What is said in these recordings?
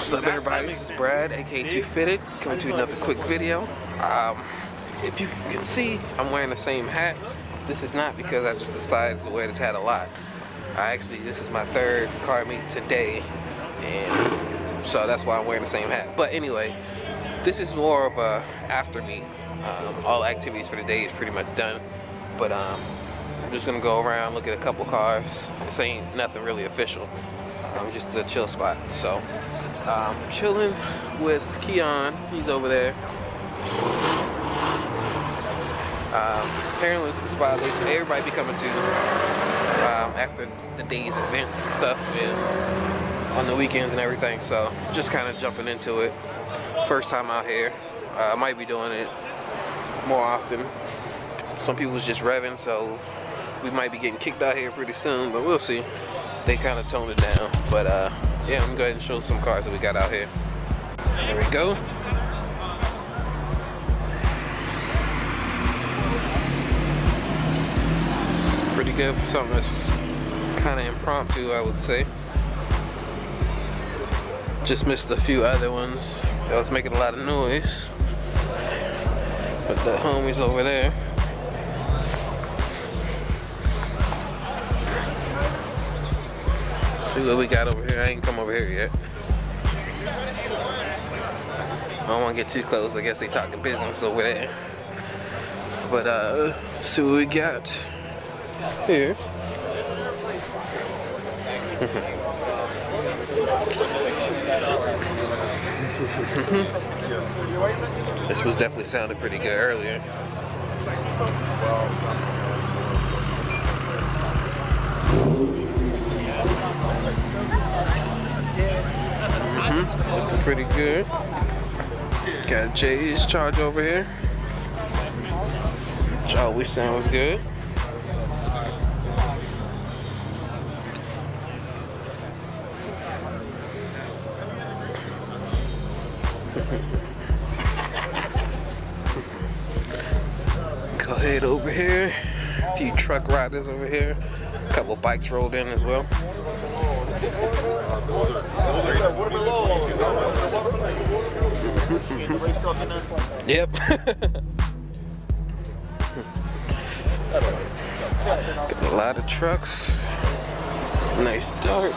What's up, everybody? This is Brad, aka Too Fitted, coming to another quick video. If you can see, I'm wearing the same hat. This is not because I just decided to wear this hat a lot. This is my third car meet today, and so that's why I'm wearing the same hat. But anyway, this is more of a after meet. All activities for the day is pretty much done, but I'm just gonna go around, look at a couple cars. This ain't nothing really official. Just a chill spot. So, chilling with Keyon. He's over there. Apparently, it's a spot that everybody be coming to after the day's events and stuff, and on the weekends and everything. So, just kind of jumping into it. First time out here. I might be doing it more often. Some people's just revving, so we might be getting kicked out here pretty soon, but we'll see. They kind of toned it down, but yeah, I'm gonna go ahead and show some cars that we got out here. There we go. Pretty good for something that's kind of impromptu, I would say. Just missed a few other ones that was making a lot of noise, but the homies over there. See what we got over here. I ain't come over here yet. I don't want to get too close. I guess they talking business over there. But see what we got here. This was definitely sounding pretty good earlier. Looking pretty good. Got Jay's charge over here, which always sounds good. Go ahead over here. A few truck riders over here. A couple bikes rolled in as well. Yep. Got a lot of trucks. Nice start.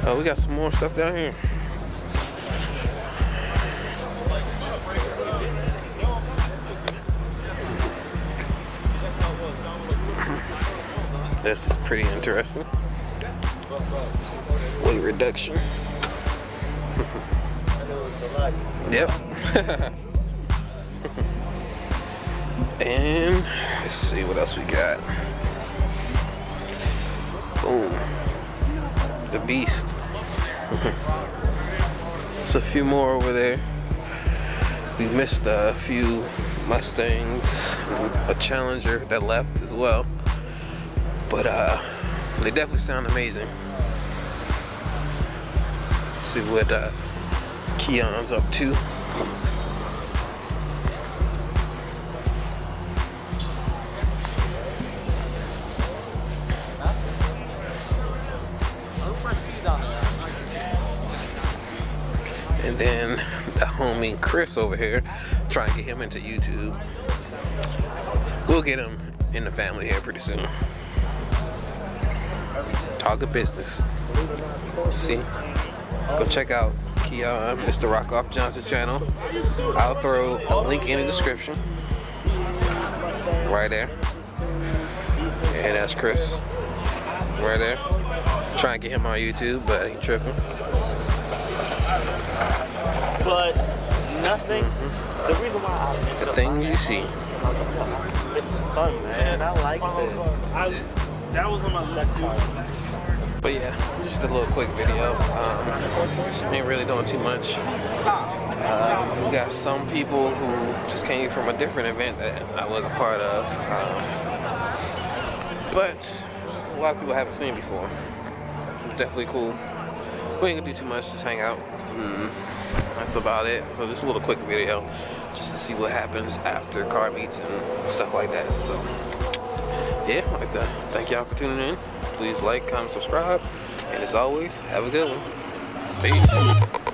Oh, we got some more stuff down here. That's pretty interesting. Weight reduction. Yep. And let's see what else we got. Boom. The beast. There's a few more over there. We missed a few Mustangs, a Challenger that left as well. But they definitely sound amazing. See what Keyon's up to. And then the homie Chris over here, trying to get him into YouTube. We'll get him in the family here pretty soon. Talk of business. See? Go check out Keyon, Mr. Rockoff Johnson's channel. I'll throw a link in the description. Right there. And that's Chris. Right there. Trying to get him on YouTube, but he tripping. But nothing. The reason why I the things you see. This is fun, man. I like this. That was on my second car. But yeah, just a little quick video. Ain't really doing too much. We got some people who just came from a different event that I was a part of. But a lot of people I haven't seen before. It's definitely cool. We ain't gonna do too much, just hang out. That's about it. So just a little quick video just to see what happens after car meets and stuff like that. So yeah, I'd like to thank y'all for tuning in. Please like, comment, subscribe, And as always, have a good one. Peace.